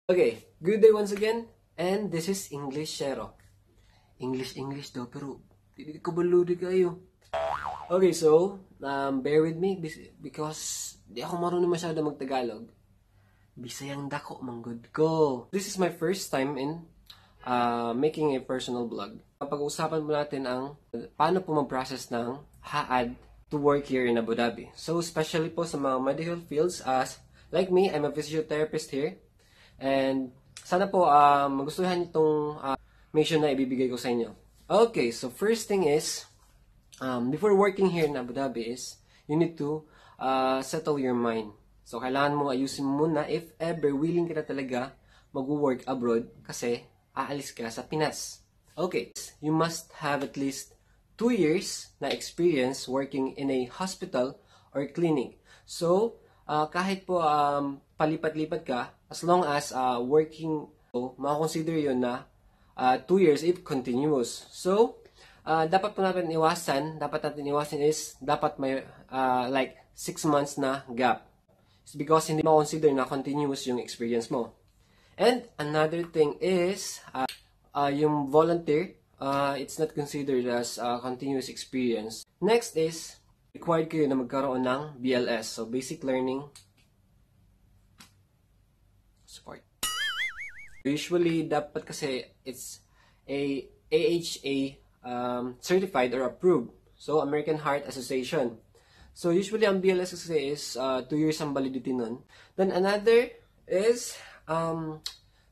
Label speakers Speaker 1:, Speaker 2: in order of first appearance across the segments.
Speaker 1: Okay, good day once again, and this is English Shero. English daw, pero hindi ko baludi kayo. Okay, so, bear with me because di ako marunong masyado magtagalog. Bisayang dako, manggod ko. This is my first time in making a personal blog. Pag-uusapan po natin ang paano po mag-process ng Haad to work here in Abu Dhabi. So, especially po sa mga medical fields, as like me, I'm a physiotherapist here. And sana po magustuhan itong mission na ibibigay ko sa inyo. Okay, so first thing is, before working here in Abu Dhabi is, you need to settle your mind. So kailangan mo ayusin mo muna if ever willing ka na talaga mag-work abroad kasi aalis ka sa Pinas. Okay, you must have at least 2 years na experience working in a hospital or clinic. So, kahit po palipat-lipat ka, as long as working, makakonsider yun na 2 years if continuous. So, dapat natin iwasan is, dapat may like 6 months na gap. It's because hindi makakonsider na continuous yung experience mo. And another thing is, yung volunteer, it's not considered as continuous experience. Next is, required kayo na magkaroon ng BLS. So, Basic Learning Support. Usually, dapat kasi it's a AHA certified or approved. So, American Heart Association. So, usually, ang BLS kasi is 2 years ang validity nun. Then, another is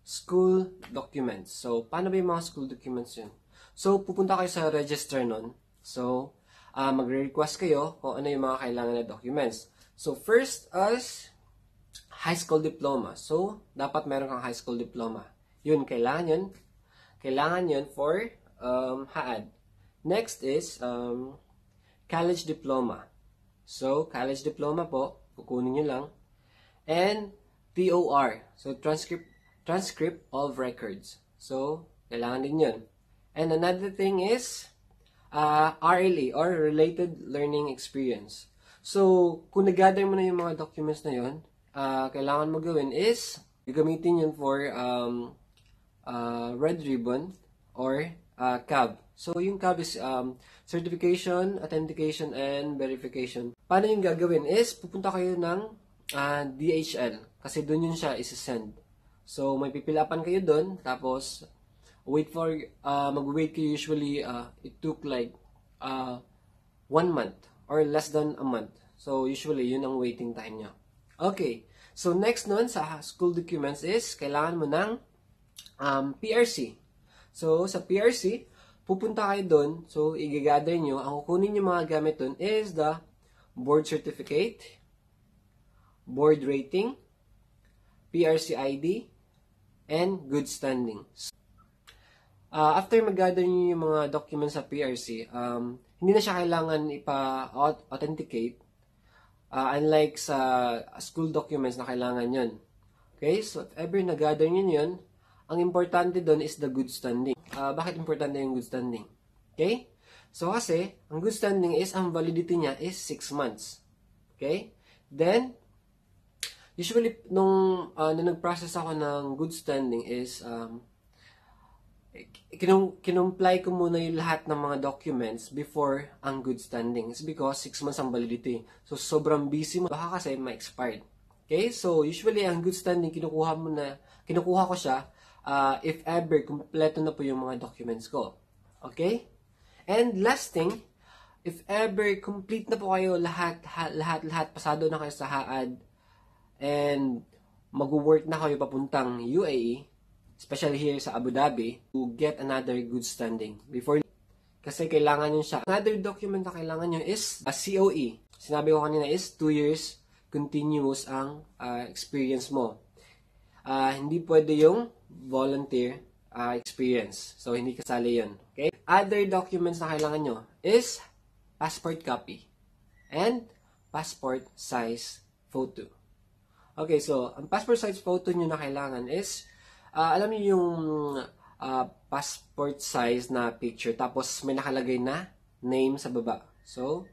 Speaker 1: school documents. So, paano ba yung mga school documents yun? So, pupunta kayo sa register nun. So, magre-request kayo kung ano yung mga kailangan na documents. So, first as high school diploma. So, dapat meron kang high school diploma. Yun, kailangan yun. Kailangan yun for Haad. Next is college diploma. So, college diploma po, kukunin nyo lang. And TOR. So, transcript of records. So, kailangan din yun. And another thing is RLE or Related Learning Experience. So, kung nag-gather mo na yung mga documents na yun, kailangan mo gawin is, gagamitin yun for red ribbon or CAV. So, yung CAV is Certification, Authentication, and Verification. Paano yung gagawin is, pupunta kayo ng DHL kasi doon yun siya isi-send. So, may pipilapan kayo doon, tapos mag-wait kayo usually, it took like 1 month or less than a month. So, usually, yun ang waiting time nyo. Okay. So, next nun sa school documents is, kailangan mo ng PRC. So, sa PRC, pupunta kayo doon. So, i-gather nyo. Ang kukunin nyo mga gamit doon is the board certificate, board rating, PRC ID, and good standing. After mag-gather nyo yung mga documents sa PRC, hindi na siya kailangan ipa-authenticate unlike sa school documents na kailangan yun. Okay? So, if ever na-gather nyo yun, ang importante doon is the good standing. Bakit importante yung good standing? Okay? So, kasi, ang good standing is, ang validity niya is 6 months. Okay? Then, usually, nung nag-process ako ng good standing is, kinumply ko muna yung lahat ng mga documents before ang good standing. It's because 6 months ang validity. So, sobrang busy mo. Baka kasi ma-expired. Okay? So, usually, ang good standing, kinukuha ko siya if ever, kumpleto na po yung mga documents ko. Okay? And last thing, if ever, complete na po kayo lahat, pasado na kayo sa Haad, and mag-work na kayo papuntang UAE, especially here sa Abu Dhabi, to get another good standing. Kasi kailangan nyo siya. Another document na kailangan nyo is a COE. Sinabi ko kanina is 2 years continuous ang experience mo. Hindi pwede yung volunteer experience. So, hindi kasali yun. Okay? Other documents na kailangan nyo is passport copy and passport size photo. Okay, so, ang passport size photo nyo na kailangan is alam niyo yung passport size na picture, tapos may nakalagay na name sa baba. So,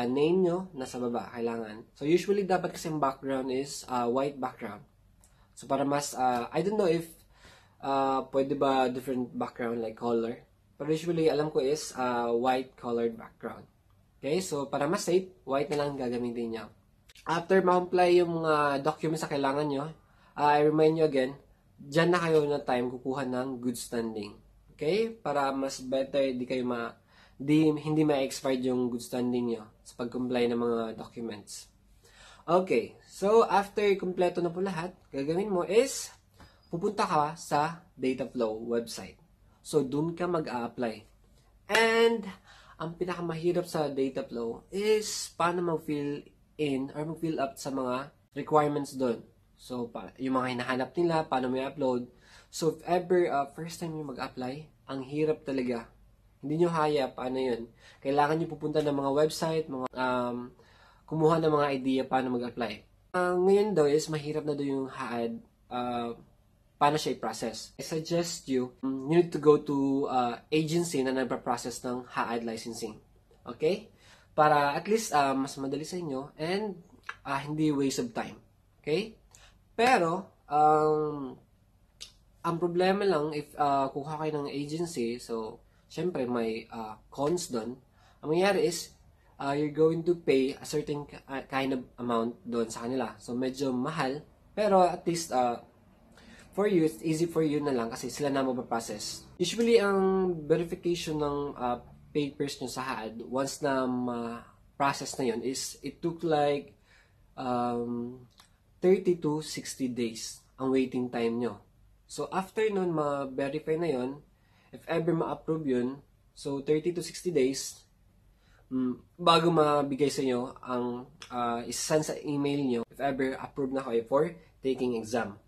Speaker 1: name nyo nasa baba, kailangan. So, usually, dapat kasi yung background is white background. So para mas, I don't know if pwede ba different background like color. Pero usually alam ko is white colored background. Okay, so para mas safe, white na lang gagamitin niya. After ma-apply yung mga documents na kailangan nyo, I remind you again, dyan na kayo na time kukuha ng good standing. Okay? Para mas better, hindi ma-expired yung good standing nyo sa pag-comply ng mga documents. Okay, so after kumpleto na po lahat, gagawin mo is, pupunta ka sa Dataflow website. So, dun ka mag-a-apply. And, ang pinakamahirap sa Dataflow is paano mag-fill in or mag-fill up sa mga requirements dun. So, yung mga hinahanap nila, paano mo i-upload. So, if ever first time nyo mag-apply, ang hirap talaga. Hindi nyo haya, paano yun. Kailangan nyo pupunta ng mga website, kumuha ng mga idea paano mag-apply. Ngayon daw is mahirap na daw yung Haad, paano siya i-process. I suggest you need to go to agency na nagpa-process ng Haad licensing. Okay? Para at least mas madali sa inyo and hindi waste of time. Okay? Pero, ang problema lang if kuha kayo ng agency, so, syempre may cons doon. Ang mangyayari is, you're going to pay a certain kind of amount doon sa kanila. So, medyo mahal. Pero at least, for you, it's easy for you na lang kasi sila na mapaprocess. Usually, ang verification ng papers nyo sa Haad, once na process na yun, is it took like 30 to 60 days ang waiting time nyo. So, after nun, ma-verify na yun, if ever ma-approve yun, so 30 to 60 days, bago mabigay sa inyo, ang isasend sa email nyo, if ever approve na kayo for taking exam.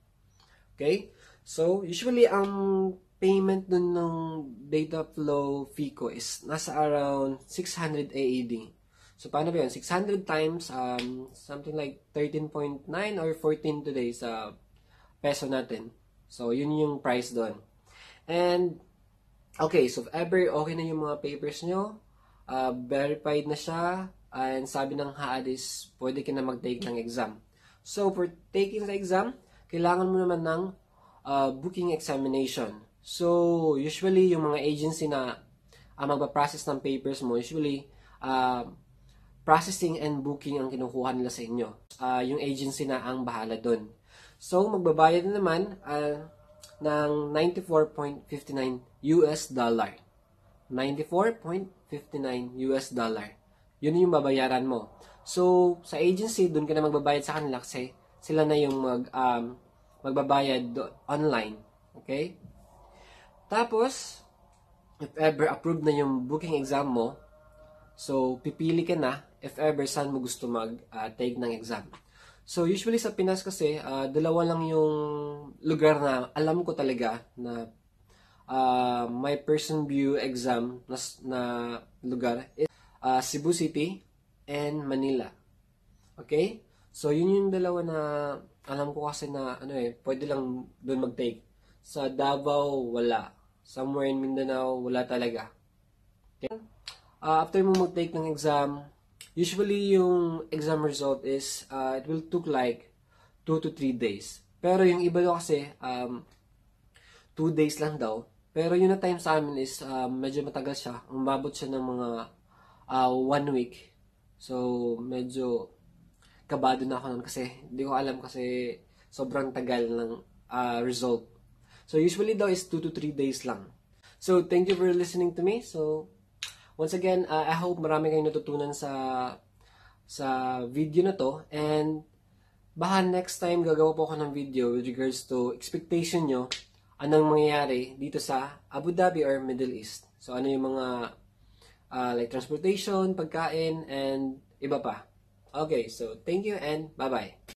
Speaker 1: Okay? So, usually, ang payment dun ng Dataflow fee ko is nasa around 600 AED. So, paano ba yun? 600 times, something like 13.9 or 14 today sa peso natin. So, yun yung price doon. And, okay, so if ever okay na yung mga papers nyo, verified na siya, and sabi ng Haad is, pwede ka na mag-take ng exam. So, for taking the exam, kailangan mo naman ng booking examination. So, usually, yung mga agency na magpa-process ng papers mo, usually, processing and booking ang kinukuha nila sa inyo. Yung agency na ang bahala dun. So, magbabayad na naman ng $94.59 US dollar. $94.59 US dollar. Yun yung babayaran mo. So, sa agency, dun ka na magbabayad sa kanila kasi sila na yung magbabayad online. Okay? Tapos, if ever approved na yung booking exam mo, so, pipili ka na if ever saan mo gusto mag-take ng exam. So, usually sa Pinas kasi, dalawa lang yung lugar na alam ko talaga na may person view exam na lugar is Cebu City and Manila. Okay? So, yun yung dalawa na alam ko kasi na pwede lang doon mag-take. Sa Davao, wala. Somewhere in Mindanao, wala talaga. Okay? After mo mag-take ng exam, usually yung exam result is, it will took like 2 to 3 days. Pero yung iba daw kasi, 2 days lang daw. Pero yun na time sa amin is, medyo matagal siya. Umabot siya ng mga 1 week. So, medyo kabado na ako nun kasi hindi ko alam kasi sobrang tagal ng result. So, usually daw is 2 to 3 days lang. So, thank you for listening to me. So, once again, I hope marami kayong natutunan sa video na to. And baka next time gagawa po ako ng video with regards to expectation nyo, anong mangyayari dito sa Abu Dhabi or Middle East. So ano yung mga like transportation, pagkain, and iba pa. Okay, so thank you and bye-bye.